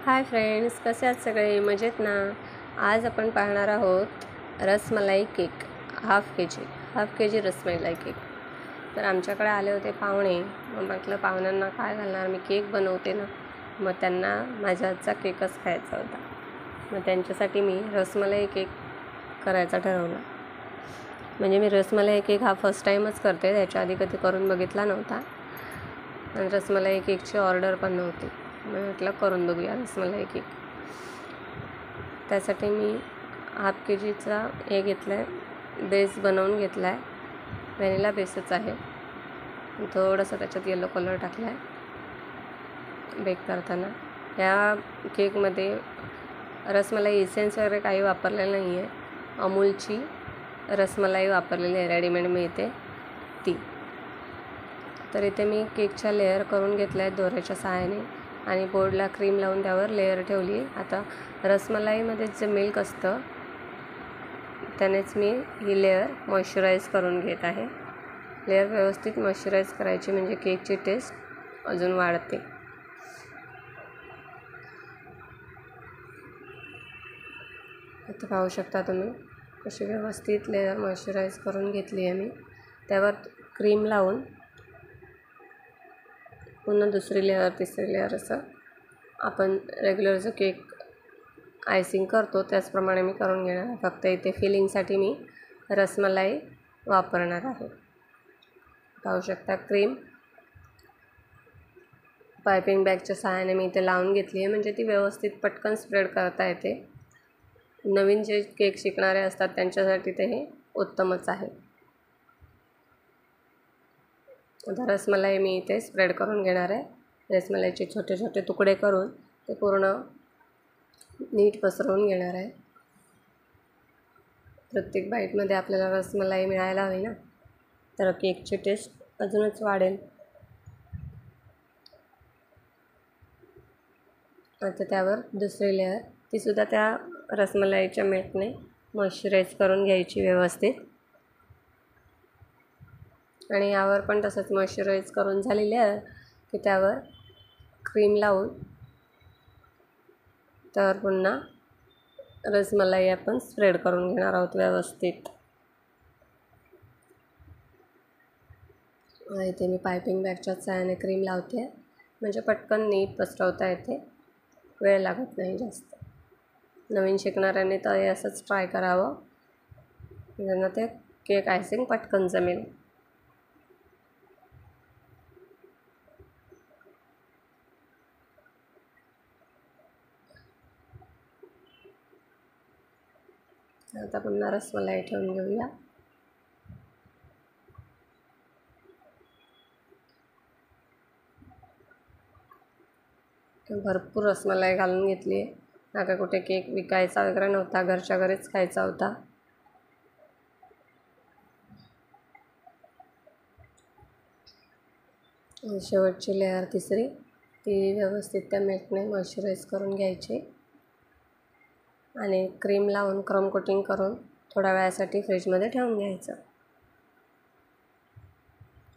Hi friends, कसे आहात सगळे? मजेत ना? आज आपण पाहणार आहोत रसमलाई केक. हाफ के जी रसमलाई केक. तर आमच्याकडे आले होते पाहुणे. मग म्हटलं पाहुण्यांना काय घालणार, मी केक बनवते ना, मग त्यांना माझ्या हातचा केकच खायचा होता. मग त्यांच्यासाठी मी रसमलाई केक करायचा ठरवला. म्हणजे मी रसमलाई केक हा फर्स्ट टाईमच करते, त्याच्या आधी कधी करून बघितला नव्हता. आणि रसमलाई केकची ऑर्डर पण नव्हती. म्हटलं करून बघूया रसमलाई केक. त्यासाठी मी हाफ के जीचा हे घेतला आहे, बेस बनवून घेतला आहे. व्हॅनिला बेसच आहे. थोडंसं त्याच्यात येलो कलर टाकला आहे बेक करताना. या केकमध्ये रसमलाई इसेन्स वगैरे काही वापरलेलं नाही आहे. अमूलची रसमलाई वापरलेली आहे, रेडीमेड मिळते ती. तर इथे मी केकच्या लेअर करून घेतल्या आहेत दोऱ्याच्या सहाय्याने आणि बोर्डला क्रीम लावून त्यावर लेअर ठेवली. आता रसमलाईमध्ये जे मिल्क असतं त्यानेच मी ही लेअर मॉइश्चराईज करून घेत आहे. लेअर व्यवस्थित मॉइश्चराईज करायची, म्हणजे केकची टेस्ट अजून वाढते. इथे पाहू शकता तुम्ही कशी व्यवस्थित लेअर मॉइश्चराईज करून घेतली आहे मी. त्यावर क्रीम लावून पुन्हा दुसरी लेअर, तिसरी लेअर असं आपण रेग्युलर जो केक आयसिंग करतो त्याचप्रमाणे मी करून घेणार आहे. फक्त इथे फिलिंगसाठी मी रसमलाई वापरणार आहे. पाहू शकता क्रीम पायपिंग बॅगच्या सहाय्याने मी इथे लावून घेतली आहे, म्हणजे ती व्यवस्थित पटकन स्प्रेड करता येते. नवीन जे केक शिकणारे असतात त्यांच्यासाठी ते हे उत्तमच आहे. आता रसमलाई मी इथे स्प्रेड करून घेणार आहे. रसमलाईचे छोटे छोटे तुकडे करून ते पूर्ण नीट पसरवून घेणार आहे. प्रत्येक बाईटमध्ये आपल्याला रसमलाई मिळायला हवी ना, तर केकची टेस्ट अजूनच वाढेल. आता त्यावर दुसरी लेअर, तीसुद्धा त्या रसमलाईच्या मिल्कने मॉइश्चराईज करून घ्यायची व्यवस्थित. आणि यावर पण तसंच मॉइश्चराईज करून झालेली आहे की त्यावर क्रीम लावून तर पुन्हा रसमलाई आपण स्प्रेड करून घेणार आहोत व्यवस्थित. इथे मी पायपिंग बॅगच्या सहाय्याने क्रीम लावते, म्हणजे पटकन नीट पसरवता येते, वेळ लागत नाही जास्त. नवीन शिकणाऱ्यांनी तर हे असंच ट्राय करावं, ज्यांना ते केक आयसिंग पटकन जमेल. आता पुन्हा रसमलाई ठेवून घेऊया. भरपूर रसमलाई घालून घेतली आहे. ना का कुठे केक विकायचा वगैरे नव्हता, घरच्या घरीच खायचा होता. शेवटची लेअर तिसरी, ती व्यवस्थित त्या मिल्कने मॉइश्चराईज करून घ्यायची आणि क्रीम लावून क्रम कोटिंग करून थोड्या वेळासाठी फ्रीजमध्ये ठेवून घ्यायचं.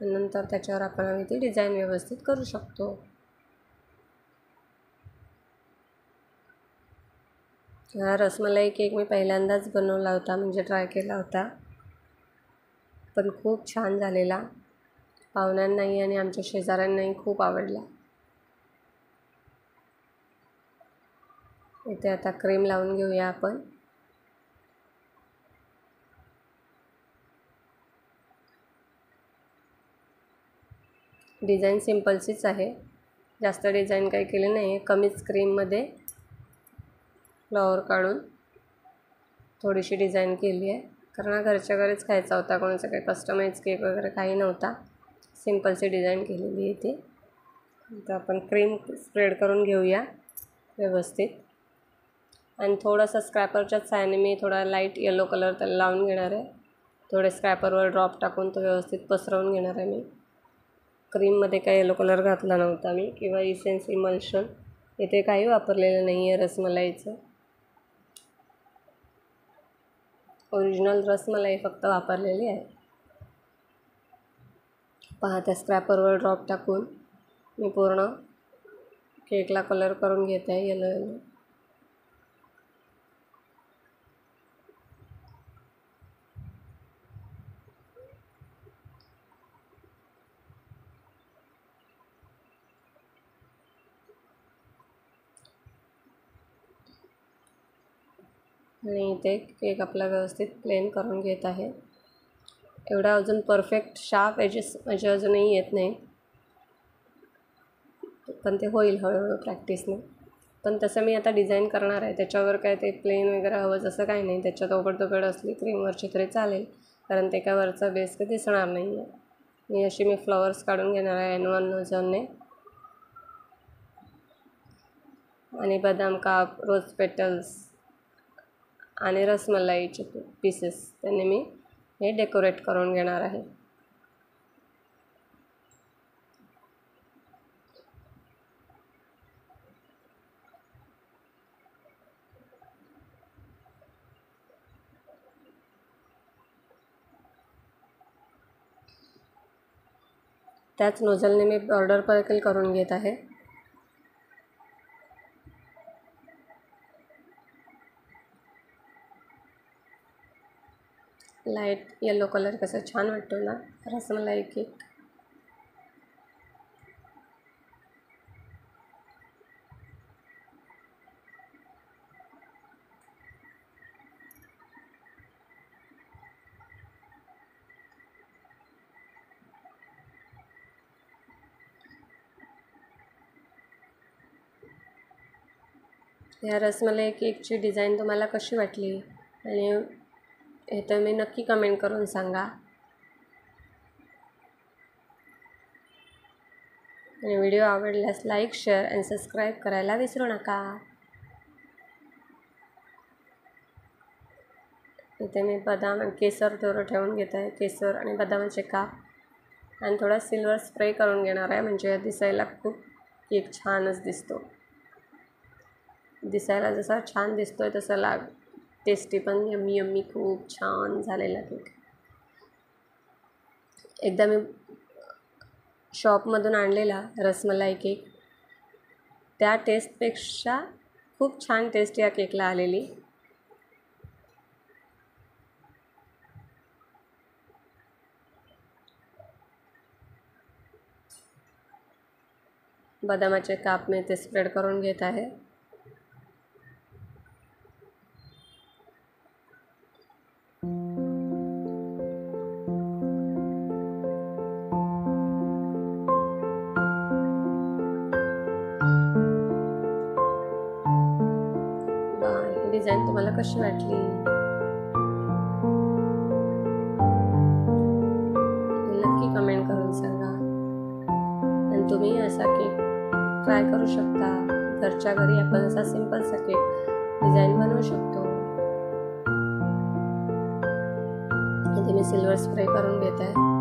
नंतर त्याच्यावर आपण हवी ती डिझाईन व्यवस्थित करू शकतो. हा रसमलाई केक मी पहिल्यांदाच बनवला होता, म्हणजे ट्राय केला होता, पण खूप छान झालेला. पाहुण्यांनाही आणि आमच्या शेजाऱ्यांनाही खूप आवडला. इथे आता क्रीम लावून घेऊया आपण. डिझाईन सिम्पलचीच आहे, जास्त डिझाईन काही केली नाही आहे. कमीच क्रीममध्ये फ्लॉवर काढून थोडीशी डिझाईन केली आहे, कारण घरच्या घरीच खायचा होता. कोणाचा काही कस्टमाइज केक वगैरे काही नव्हता, सिम्पलची डिझाईन केलेली आहे ती. आता आपण क्रीम स्प्रेड करून घेऊया व्यवस्थित आणि थोडंसं स्क्रॅपरच्या सहाय्याने मी थोडा लाईट येलो कलर त्याला लावून घेणार आहे. थोडे स्क्रॅपरवर ड्रॉप टाकून तो व्यवस्थित पसरवून घेणार आहे मी. क्रीममध्ये काही येलो कलर घातला नव्हता मी, किंवा इसेन्स इमल्शन इथे काही वापरलेलं नाही आहे. रसमलाईचं ओरिजिनल रसमलाई फक्त वापरलेली आहे. पहा, त्या स्क्रॅपरवर ड्रॉप टाकून मी पूर्ण केकला कलर करून घेत आहे येलो येलो. आणि इथे केक आपला व्यवस्थित प्लेन करून घेत आहे. एवढा अजून परफेक्ट शार्प एजेस म्हणजे अजूनही येत नाही, पण ते होईल हळूहळू प्रॅक्टिसने. पण तसं मी आता डिझाईन करणार आहे, त्याच्यावर काय ते प्लेन वगैरे हवंच असं काही नाही. त्याच्यात ओबडधोबड असली क्रीमवरची तरी चालेल, कारण ते काय वरचा बेस काही दिसणार नाही आहे. अशी मी फ्लॉवर्स काढून घेणार आहे N1 नोझलने. आणि बदाम काप, रोज पेटल्स आणि रसमलाईचे पीसेस त्याने मी हे डेकोरेट करून घेणार आहे. त्याच नोझलने मी बॉर्डर पर्कल करून घेत आहे. लाईट येलो कलर कसा छान वाटतो ना रसमलाई केक. ह्या रसमलाई केकची डिझाईन तुम्हाला कशी वाटली आणि हे तर मी नक्की कमेंट करून सांगा. आणि व्हिडिओ आवडल्यास लाईक, शेअर आणि सबस्क्राईब करायला विसरू नका. इथे मी बदाम आणि केसर थोडं ठेवून घेत आहे. केसर आणि बदामाचे काप आणि थोडा सिल्वर स्प्रे करून घेणार आहे, म्हणजे दिसायला खूप केक छानच दिसतो. दिसायला जसा छान दिसतोय तसा टेस्टी पण यम्मी यम्मी खूप छान झालेला केक. एकदा मी शॉपमधून आणलेला रसमलाई केक, त्या टेस्टपेक्षा खूप छान टेस्ट या केकला आलेली. बदामाचे काप मी ते स्प्रेड करून घेत आहे. डिझाईन तुम्हाला कशी वाटली नक्की कमेंट करून सांगा. आणि तुम्ही असा केक ट्राय करू शकता. घरच्या घरी आपण असा सिंपलसा केक डिझाईन बनवू शकतो. इथे मी सिल्वर स्प्रे करून घेत आहे.